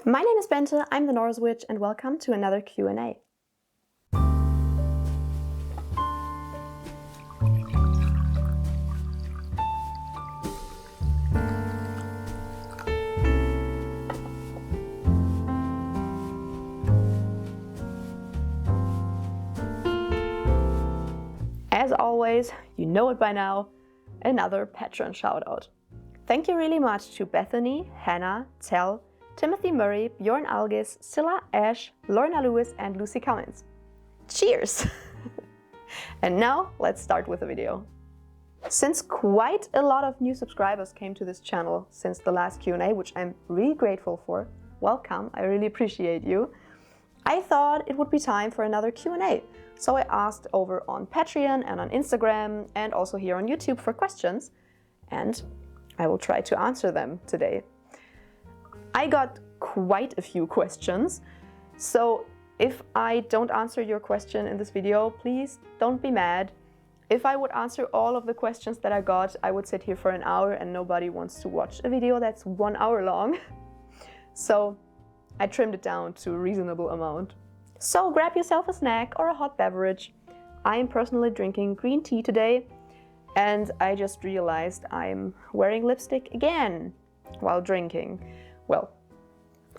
My name is Bente, I'm the Norse Witch, and welcome to another Q&A. As always, you know it by now, another Patron Shoutout. Thank you really much to Bethany, Hannah, Tell, Timothy Murray, Bjorn Algis, Scylla, Ash, Lorna Lewis and Lucy Covens. Cheers! And now let's start with the video. Since quite a lot of new subscribers came to this channel since the last Q&A, which I'm really grateful for, welcome, I really appreciate you, I thought it would be time for another Q&A. So I asked over on Patreon and on Instagram and also here on YouTube for questions, and I will try to answer them today. I got quite a few questions, so if I don't answer your question in this video, please don't be mad. If I would answer all of the questions that I got, I would sit here for an hour and nobody wants to watch a video that's 1 hour long. So I trimmed it down to a reasonable amount. So grab yourself a snack or a hot beverage. I am personally drinking green tea today, and I just realized I'm wearing lipstick again while drinking. Well,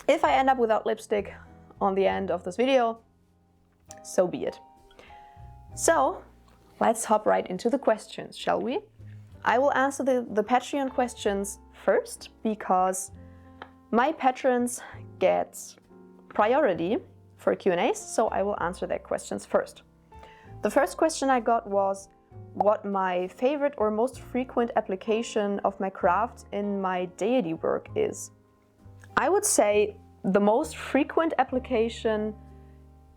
if I end up without lipstick on the end of this video, so be it. So let's hop right into the questions, shall we? I will answer the Patreon questions first because my patrons get priority for Q&As, so I will answer their questions first. The first question I got was what my favorite or most frequent application of my craft in my deity work is. I would say the most frequent application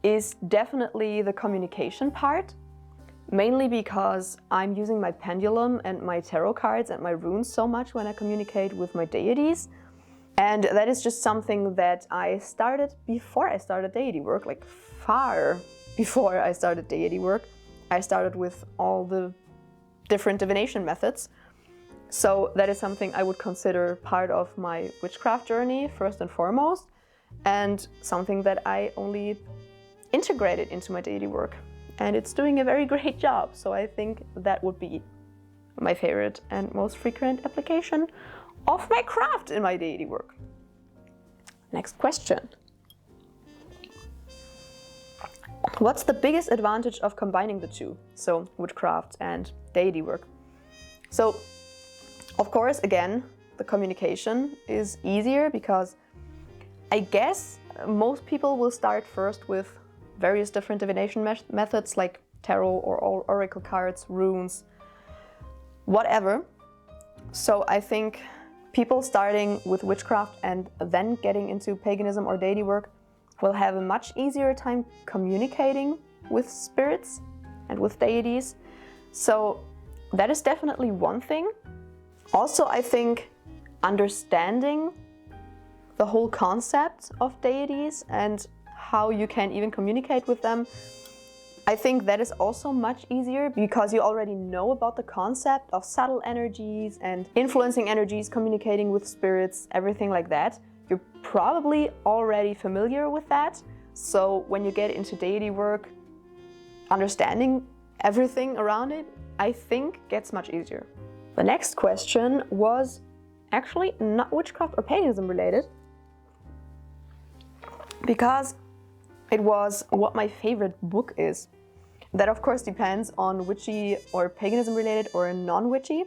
is definitely the communication part, mainly because I'm using my pendulum and my tarot cards and my runes so much when I communicate with my deities. And that is just something that I started before I started deity work, like far before I started deity work. I started with all the different divination methods. So that is something I would consider part of my witchcraft journey first and foremost, and something that I only integrated into my deity work. And it's doing a very great job. So I think that would be my favorite and most frequent application of my craft in my deity work. Next question. What's the biggest advantage of combining the two? So witchcraft and deity work. So of course, again, the communication is easier because I guess most people will start first with various different divination methods like tarot or oracle cards, runes, whatever. So I think people starting with witchcraft and then getting into paganism or deity work will have a much easier time communicating with spirits and with deities. So that is definitely one thing. Also, I think understanding the whole concept of deities and how you can even communicate with them, I think that is also much easier because you already know about the concept of subtle energies and influencing energies, communicating with spirits, everything like that. You're probably already familiar with that. So when you get into deity work, understanding everything around it, I think gets much easier. The next question was actually not witchcraft or paganism related, because it was what my favorite book is. That of course depends on witchy or paganism related or non-witchy.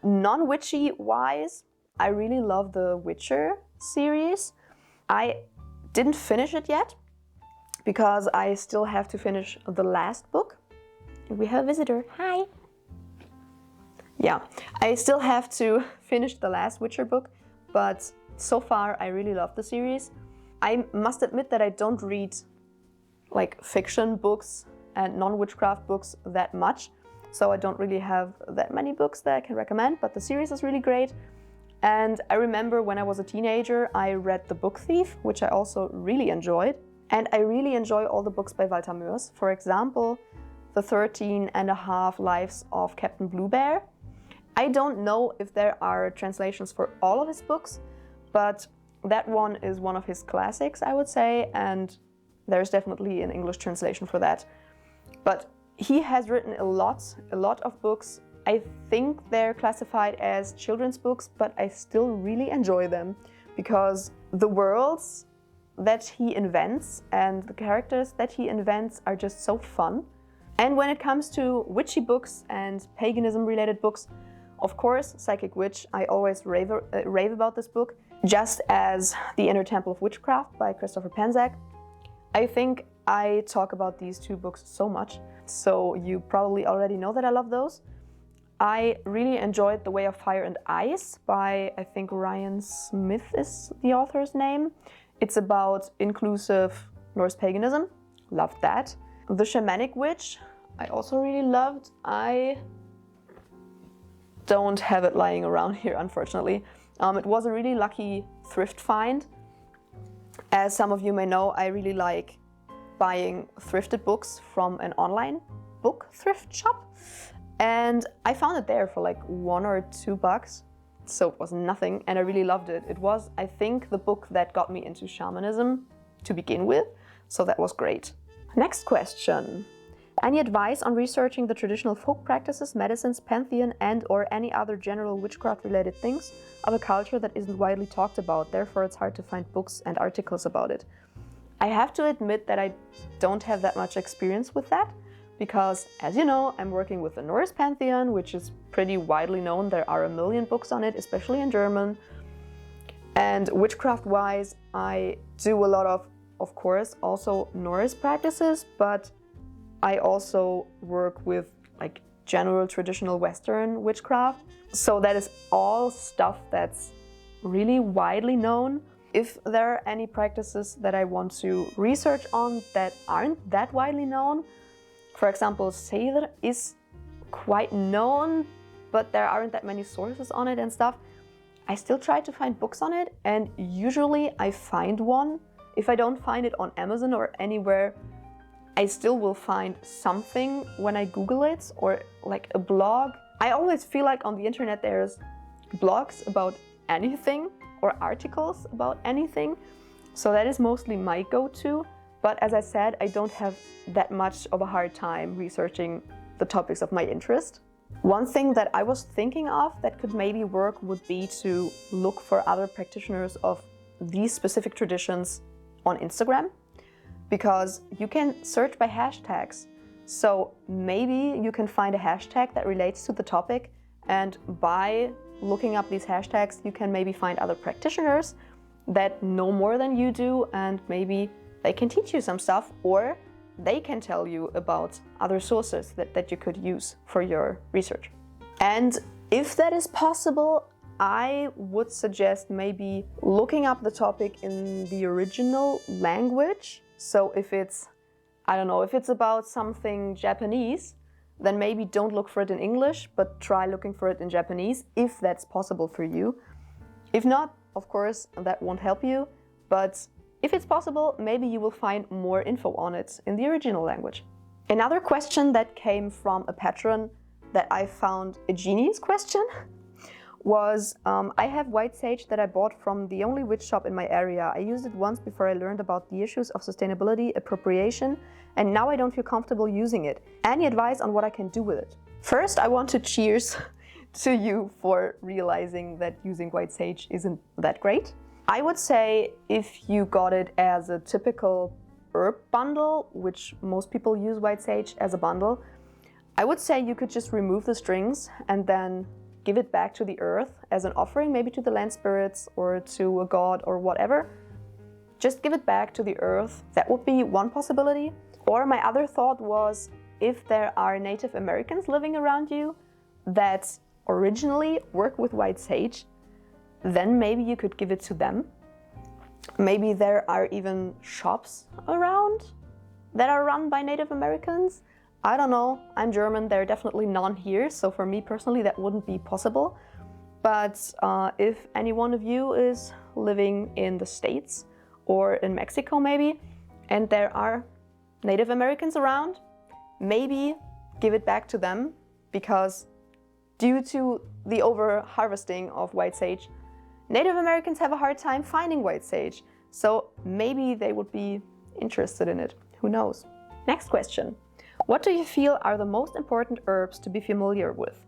Non-witchy wise, I really love the Witcher series. I didn't finish it yet because I still have to finish the last book. We have a visitor, hi! Yeah, I still have to finish the last Witcher book, but so far I really love the series. I must admit that I don't read like fiction books and non-witchcraft books that much, so I don't really have that many books that I can recommend, but the series is really great. And I remember when I was a teenager, I read The Book Thief, which I also really enjoyed. And I really enjoy all the books by Walter Mörs. For example, The 13.5 Lives of Captain Blue Bear. I don't know if there are translations for all of his books, but That one is one of his classics, I would say, and there's definitely an English translation for that. But he has written a lot of books. I think they're classified as children's books, but I still really enjoy them because the worlds that he invents and the characters that he invents are just so fun. And when it comes to witchy books and paganism related books, of course, Psychic Witch, I always rave about this book, just as The Inner Temple of Witchcraft by Christopher Penczak. I think I talk about these two books so much, so you probably already know that I love those. I really enjoyed The Way of Fire and Ice by, I think Ryan Smith is the author's name. It's about inclusive Norse paganism. Loved that. The Shamanic Witch, I also really loved. I don't have it lying around here, unfortunately. It was a really lucky thrift find. As some of you may know, I really like buying thrifted books from an online book thrift shop. And I found it there for like $1 or $2. So it was nothing, and I really loved it. It was, I think, the book that got me into shamanism to begin with, so that was great. Next question. Any advice on researching the traditional folk practices, medicines, pantheon, and or any other general witchcraft-related things of a culture that isn't widely talked about, therefore it's hard to find books and articles about it? I have to admit that I don't have that much experience with that, because, as you know, I'm working with the Norse pantheon, which is pretty widely known. There are a million books on it, especially in German. And witchcraft-wise, I do a lot of course, also Norse practices, but I also work with like general traditional Western witchcraft. So that is all stuff that's really widely known. If there are any practices that I want to research on that aren't that widely known, for example, Seidr is quite known, but there aren't that many sources on it and stuff. I still try to find books on it, and usually I find one. If I don't find it on Amazon or anywhere, I still will find something when I Google it, or like a blog. I always feel like on the internet there's blogs about anything or articles about anything. So that is mostly my go-to. But as I said, I don't have that much of a hard time researching the topics of my interest. One thing that I was thinking of that could maybe work would be to look for other practitioners of these specific traditions on Instagram, because you can search by hashtags. So maybe you can find a hashtag that relates to the topic, and by looking up these hashtags, you can maybe find other practitioners that know more than you do, and maybe they can teach you some stuff, or they can tell you about other sources that you could use for your research. And if that is possible, I would suggest maybe looking up the topic in the original language. So if it's, I don't know, if it's about something Japanese, then maybe don't look for it in English, but try looking for it in Japanese, if that's possible for you. If not, of course, that won't help you, but if it's possible, maybe you will find more info on it in the original language. Another question that came from a patron that I found a genius question was, I have white sage that I bought from the only witch shop in my area. I used it once before I learned about the issues of sustainability, appropriation, and now I don't feel comfortable using it. Any advice on what I can do with it? First, I want to cheers to you for realizing that using white sage isn't that great. I would say if you got it as a typical herb bundle, which most people use white sage as a bundle, I would say you could just remove the strings and then give it back to the earth as an offering, maybe to the land spirits or to a god or whatever. Just give it back to the earth. That would be one possibility. Or my other thought was, if there are Native Americans living around you that originally work with white sage, then maybe you could give it to them. Maybe there are even shops around that are run by Native Americans. I don't know, I'm German, there are definitely none here, so for me personally that wouldn't be possible. But if any one of you is living in the States or in Mexico maybe, and there are Native Americans around, maybe give it back to them, because due to the over-harvesting of white sage, Native Americans have a hard time finding white sage, so maybe they would be interested in it. Who knows? Next question. What do you feel are the most important herbs to be familiar with?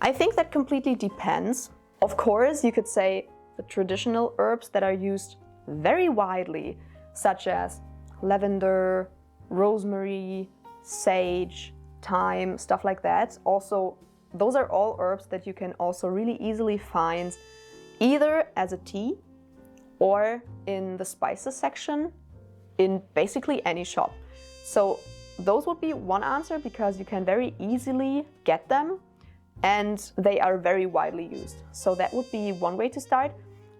I think that completely depends. Of course, you could say the traditional herbs that are used very widely, such as lavender, rosemary, sage, thyme, stuff like that. Also, those are all herbs that you can also really easily find either as a tea or in the spices section in basically any shop. So those would be one answer because you can very easily get them and they are very widely used. So that would be one way to start.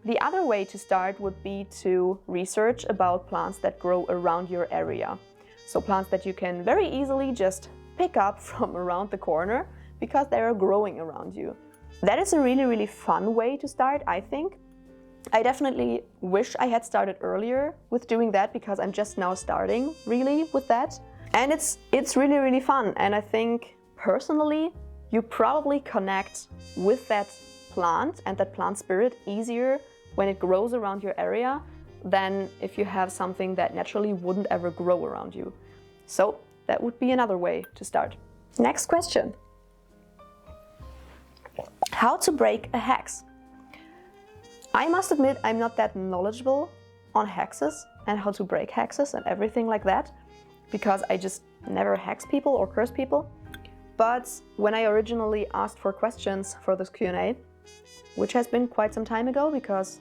The other way to start would be to research about plants that grow around your area. So plants that you can very easily just pick up from around the corner because they are growing around you. That is a really, really fun way to start, I think. I definitely wish I had started earlier with doing that because I'm just now starting really with that. And it's really, really fun. And I think personally, you probably connect with that plant and that plant spirit easier when it grows around your area than if you have something that naturally wouldn't ever grow around you. So that would be another way to start. Next question. How to break a hex? I must admit I'm not that knowledgeable on hexes and how to break hexes and everything like that because I just never hex people or curse people. But when I originally asked for questions for this Q&A, which has been quite some time ago because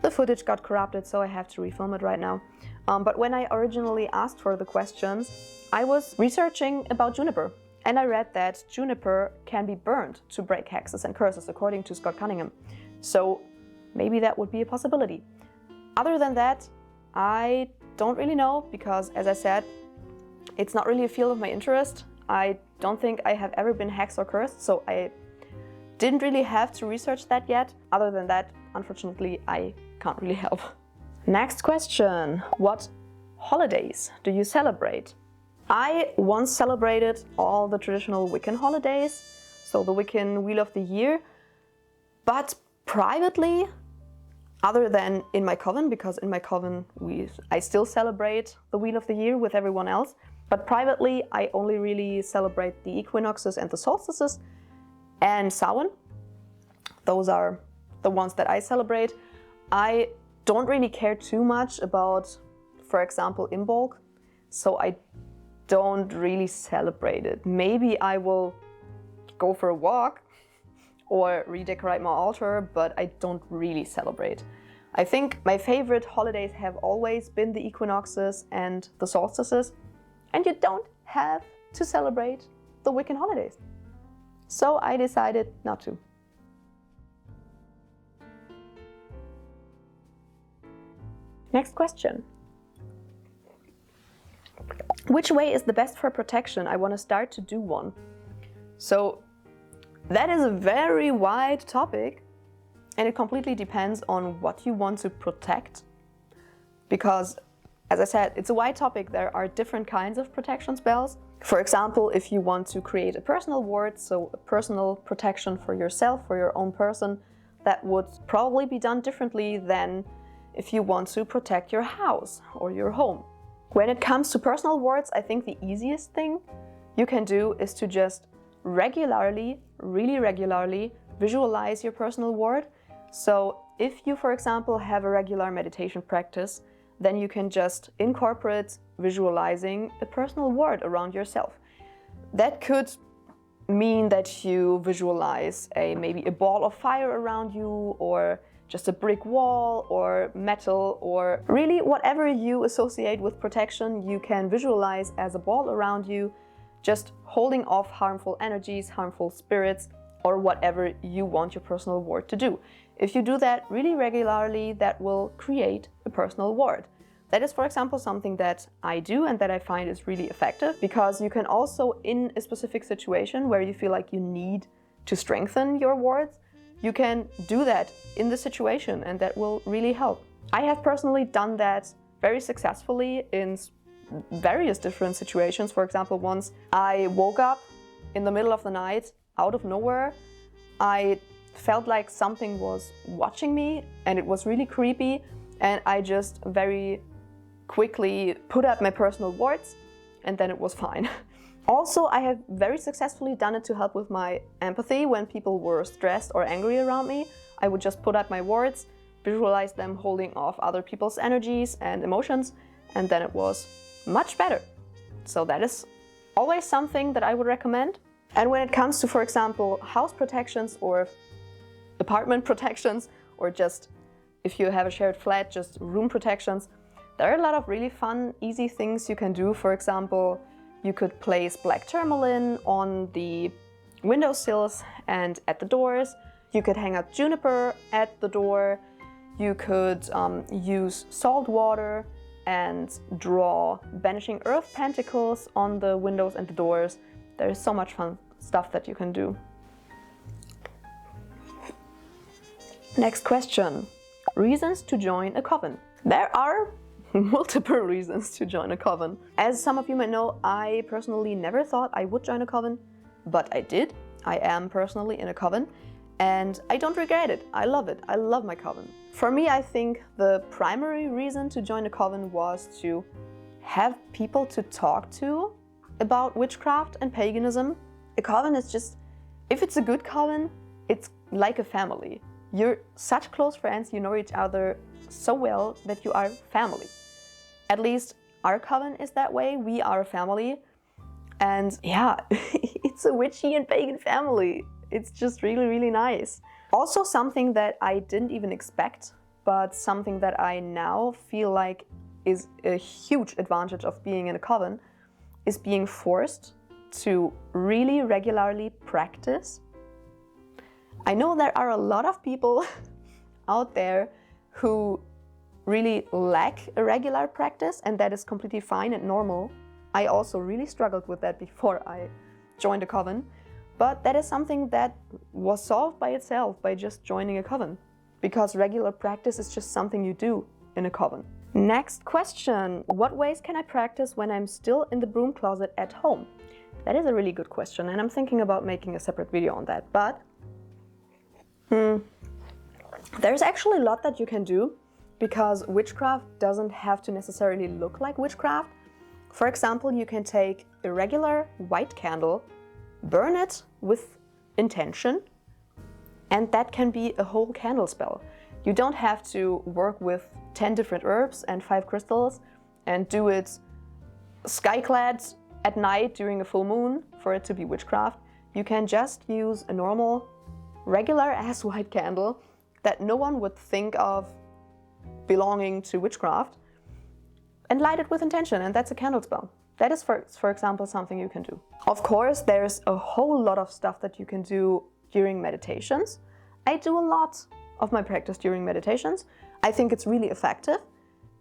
the footage got corrupted, so I have to refilm it right now. But when I originally asked for the questions, I was researching about juniper. And I read that juniper can be burned to break hexes and curses, according to Scott Cunningham. So maybe that would be a possibility. Other than that, I don't really know because, as I said, it's not really a field of my interest. I don't think I have ever been hexed or cursed, so I didn't really have to research that yet. Other than that, unfortunately, I can't really help. Next question. What holidays do you celebrate? I once celebrated all the traditional Wiccan holidays, so the Wiccan Wheel of the Year, but privately, other than in my coven, because in my coven I still celebrate the Wheel of the Year with everyone else, but privately I only really celebrate the equinoxes and the solstices and Samhain. Those are the ones that I celebrate. I don't really care too much about, for example, Imbolc, so I don't really celebrate it. Maybe I will go for a walk or redecorate my altar, but I don't really celebrate. I think my favorite holidays have always been the equinoxes and the solstices, and you don't have to celebrate the Wiccan holidays. So I decided not to. Next question. Which way is the best for protection? I want to start to do one. So that is a very wide topic and it completely depends on what you want to protect. Because, as I said, it's a wide topic. There are different kinds of protection spells. For example, if you want to create a personal ward, so a personal protection for yourself, for your own person, that would probably be done differently than if you want to protect your house or your home. When it comes to personal wards, I think the easiest thing you can do is to just regularly, really regularly, visualize your personal ward. So if you, for example, have a regular meditation practice, then you can just incorporate visualizing a personal ward around yourself. That could mean that you visualize maybe a ball of fire around you, or just a brick wall or metal, or really whatever you associate with protection, you can visualize as a ball around you, just holding off harmful energies, harmful spirits, or whatever you want your personal ward to do. If you do that really regularly, that will create a personal ward. That is, for example, something that I do and that I find is really effective, because you can also, in a specific situation where you feel like you need to strengthen your wards, you can do that in the situation and that will really help. I have personally done that very successfully in various different situations. For example, once I woke up in the middle of the night out of nowhere. I felt like something was watching me and it was really creepy, and I just very quickly put up my personal wards and then it was fine. Also, I have very successfully done it to help with my empathy when people were stressed or angry around me. I would just put up my wards, visualize them holding off other people's energies and emotions, and then it was much better. So that is always something that I would recommend. And when it comes to, for example, house protections or apartment protections, or just if you have a shared flat, just room protections, there are a lot of really fun, easy things you can do. For example, you could place black tourmaline on the windowsills and at the doors. You could hang out juniper at the door. You could use salt water and draw banishing earth pentacles on the windows and the doors. There is so much fun stuff that you can do. Next question. Reasons to join a coven. There are multiple reasons to join a coven. As some of you might know, I personally never thought I would join a coven, but I did. I am personally in a coven and I don't regret it. I love it. I love my coven. For me, I think the primary reason to join a coven was to have people to talk to about witchcraft and paganism. A coven is just, if it's a good coven, it's like a family. You're such close friends, you know each other so well that you are family. At least our coven is that way. We are a family. And yeah, it's a witchy and pagan family. It's just really, really nice. Also something that I didn't even expect, but something that I now feel like is a huge advantage of being in a coven, is being forced to really regularly practice. I know there are a lot of people out there who really lack a regular practice, and that is completely fine and normal. I also really struggled with that before I joined a coven, but that is something that was solved by itself by just joining a coven, because regular practice is just something you do in a coven. Next question. What ways can I practice when I'm still in the broom closet at home? That is a really good question, and I'm thinking about making a separate video on that, but there's actually a lot that you can do, because witchcraft doesn't have to necessarily look like witchcraft. For example, you can take a regular white candle, burn it with intention, and that can be a whole candle spell. You don't have to work with 10 different herbs and 5 crystals and do it sky-clad at night during a full moon for it to be witchcraft. You can just use a normal, regular-ass white candle that no one would think of belonging to witchcraft, and light it with intention, and that's a candle spell. That is, for example, something you can do. Of course, there's a whole lot of stuff that you can do during meditations. I do a lot of my practice during meditations. I think it's really effective,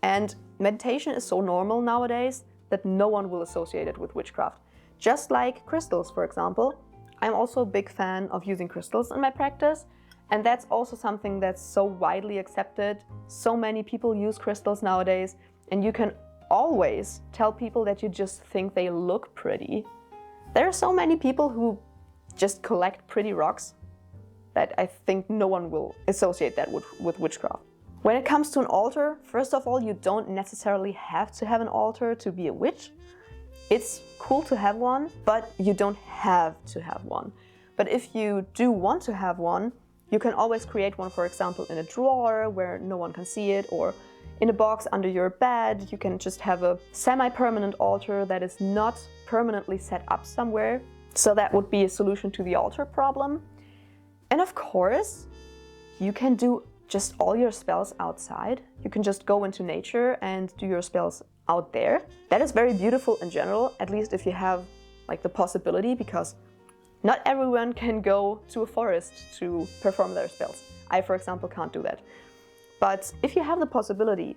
and meditation is so normal nowadays that no one will associate it with witchcraft. Just like crystals, for example. I'm also a big fan of using crystals in my practice, and that's also something that's so widely accepted. So many people use crystals nowadays, and you can always tell people that you just think they look pretty. There are so many people who just collect pretty rocks that I think no one will associate that with witchcraft. When it comes to an altar, first of all, you don't necessarily have to have an altar to be a witch. It's cool to have one, but you don't have to have one. But if you do want to have one, you can always create one, for example, in a drawer where no one can see it, or in a box under your bed. You can just have a semi-permanent altar that is not permanently set up somewhere. So that would be a solution to the altar problem. And of course, you can do just all your spells outside. You can just go into nature and do your spells out there. That is very beautiful in general, at least if you have like the possibility, because not everyone can go to a forest to perform their spells. I, for example, can't do that. But if you have the possibility,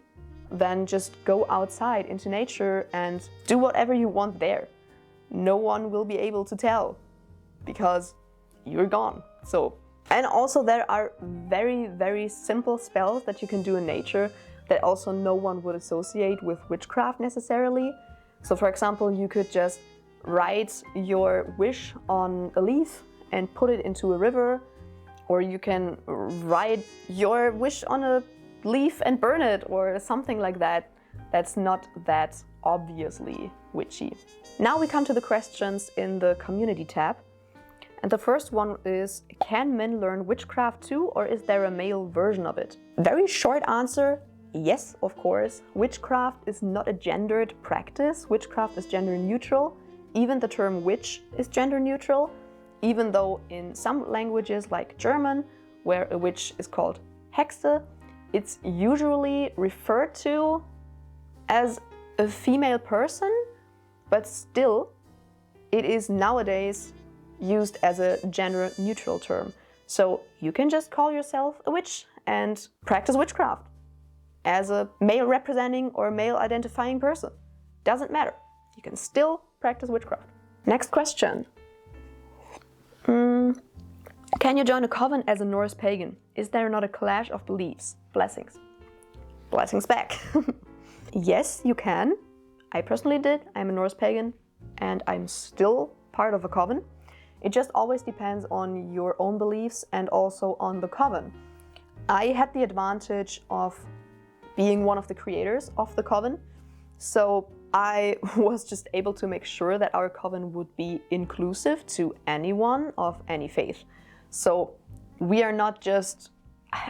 then just go outside into nature and do whatever you want there. No one will be able to tell because you're gone. And also there are very, very simple spells that you can do in nature that also no one would associate with witchcraft necessarily. So for example, you could just write your wish on a leaf and put it into a river, Or you can write your wish on a leaf and burn it, or something like that. That's not that obviously witchy. Now we come to the questions in the community tab. And the first one is, can men learn witchcraft too, or is there a male version of it? Very short answer, yes, of course. Witchcraft is not a gendered practice. Witchcraft is gender neutral. Even the term witch is gender neutral, even though in some languages like German, where a witch is called hexe, it's usually referred to as a female person, but still it is nowadays used as a gender neutral term. So you can just call yourself a witch and practice witchcraft as a male representing or male identifying person. Doesn't matter. You can still practice witchcraft. Next question. Can you join a coven as a Norse pagan? Is there not a clash of beliefs? Blessings. Blessings back. Yes, you can. I personally did. I'm a Norse pagan and I'm still part of a coven. It just always depends on your own beliefs and also on the coven. I had the advantage of being one of the creators of the coven, so I was just able to make sure that our coven would be inclusive to anyone of any faith. So we are not just,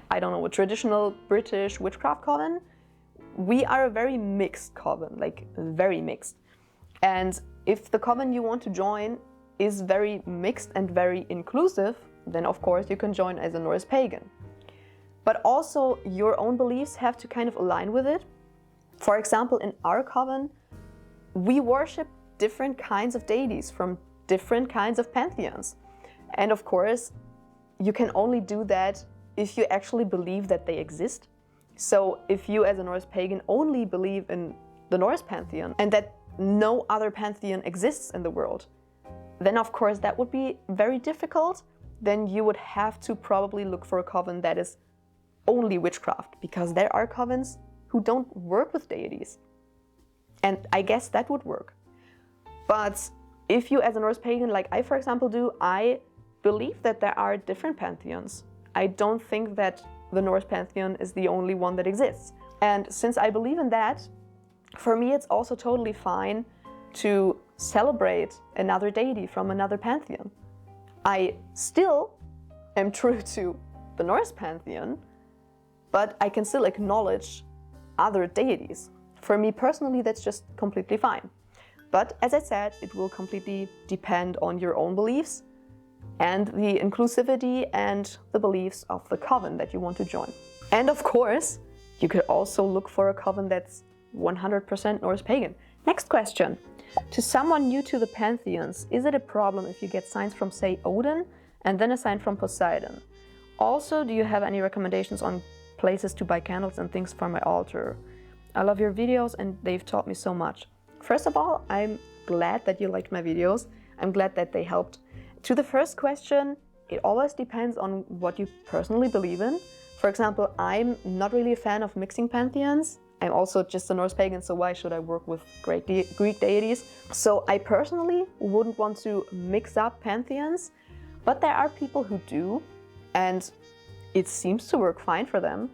I don't know, a traditional British witchcraft coven. We are a very mixed coven, like very mixed. And if the coven you want to join is very mixed and very inclusive, then of course you can join as a Norse pagan. But also your own beliefs have to kind of align with it. For example, in our coven, we worship different kinds of deities from different kinds of pantheons. And of course, you can only do that if you actually believe that they exist. So if you as a Norse pagan only believe in the Norse pantheon and that no other pantheon exists in the world, then of course that would be very difficult. Then you would have to probably look for a coven that is only witchcraft, because there are covens who don't work with deities. And I guess that would work. But if you as a Norse pagan, like I for example do, I believe that there are different pantheons. I don't think that the Norse pantheon is the only one that exists. And since I believe in that, for me it's also totally fine to celebrate another deity from another pantheon. I still am true to the Norse pantheon, but I can still acknowledge other deities. For me personally, that's just completely fine. But as I said, it will completely depend on your own beliefs and the inclusivity and the beliefs of the coven that you want to join. And of course, you could also look for a coven that's 100% Norse pagan. Next question. To someone new to the pantheons, is it a problem if you get signs from, say, Odin and then a sign from Poseidon? Also, do you have any recommendations on places to buy candles and things for my altar? I love your videos and they've taught me so much. First of all, I'm glad that you liked my videos. I'm glad that they helped. To the first question, it always depends on what you personally believe in. For example, I'm not really a fan of mixing pantheons. I'm also just a Norse pagan, so why should I work with Greek deities? So I personally wouldn't want to mix up pantheons, but there are people who do, and it seems to work fine for them.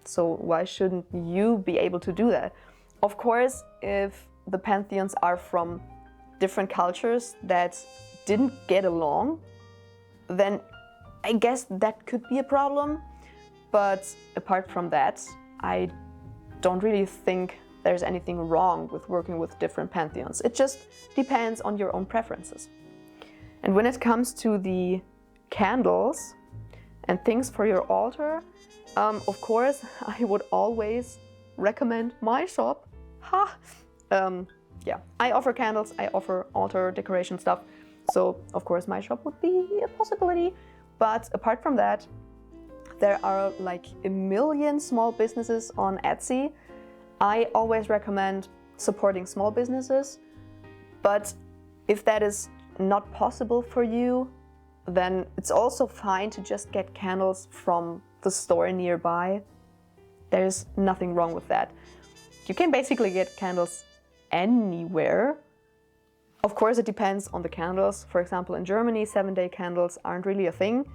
So why shouldn't you be able to do that? Of course, if the pantheons are from different cultures that didn't get along, then I guess that could be a problem. But apart from that, I don't really think there's anything wrong with working with different pantheons. It just depends on your own preferences. And when it comes to the candles and things for your altar, of course, I would always recommend my shop. Yeah, I offer candles, I offer altar decoration stuff. So, of course, my shop would be a possibility. But apart from that, there are like a million small businesses on Etsy. I always recommend supporting small businesses. But if that is not possible for you, then it's also fine to just get candles from the store nearby. There's nothing wrong with that. You can basically get candles anywhere. Of course, it depends on the candles. For example, in Germany, 7-day candles aren't really a thing.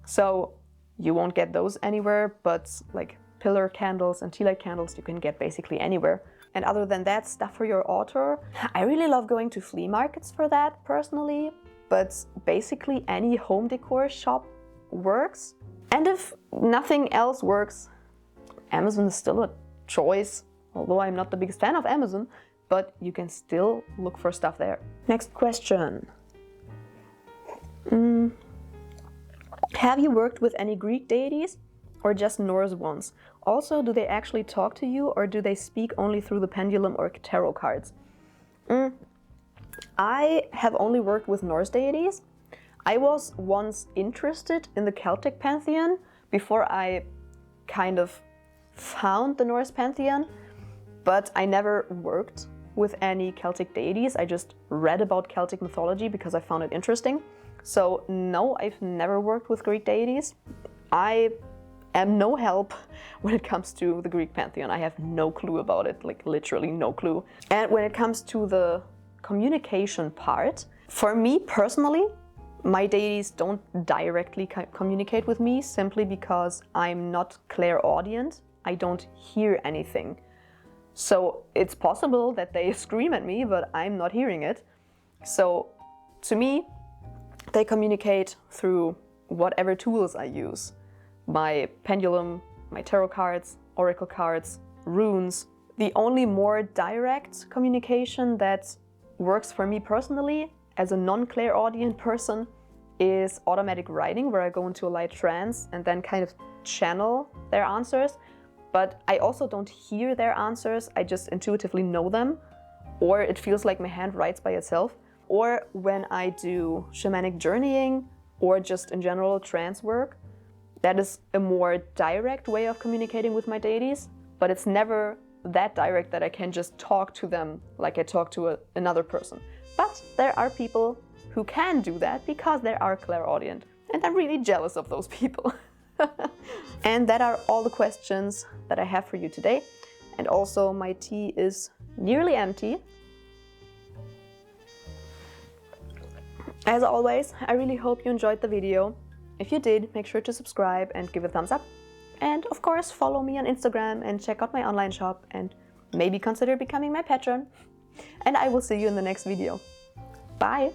So you won't get those anywhere, but like pillar candles and tea light candles you can get basically anywhere. And other than that, stuff for your altar, I really love going to flea markets for that personally, but basically any home decor shop works. And if nothing else works, Amazon is still a choice, although I'm not the biggest fan of Amazon, but you can still look for stuff there. Next question. Have you worked with any Greek deities or just Norse ones? Also, do they actually talk to you or do they speak only through the pendulum or tarot cards? I have only worked with Norse deities. I was once interested in the Celtic pantheon before I kind of found the Norse pantheon, but I never worked with any Celtic deities. I just read about Celtic mythology because I found it interesting. So no, I've never worked with Greek deities. I am no help when it comes to the Greek pantheon. I have no clue about it, like literally no clue. And when it comes to the communication part, for me personally, my deities don't directly communicate with me simply because I'm not clairaudient. I don't hear anything. So it's possible that they scream at me, but I'm not hearing it. So to me, they communicate through whatever tools I use. My pendulum, my tarot cards, oracle cards, runes. The only more direct communication that works for me personally as a non-clairaudient person is automatic writing, where I go into a light trance and then kind of channel their answers. But I also don't hear their answers, I just intuitively know them, or it feels like my hand writes by itself. Or when I do shamanic journeying or just in general trance work, that is a more direct way of communicating with my deities, but it's never that direct that I can just talk to them like I talk to another person. But there are people who can do that because they are clairaudient, and I'm really jealous of those people. And that are all the questions that I have for you today. And also my tea is nearly empty. As always, I really hope you enjoyed the video. If you did, make sure to subscribe and give a thumbs up. And of course, follow me on Instagram and check out my online shop and maybe consider becoming my patron. And I will see you in the next video. Bye!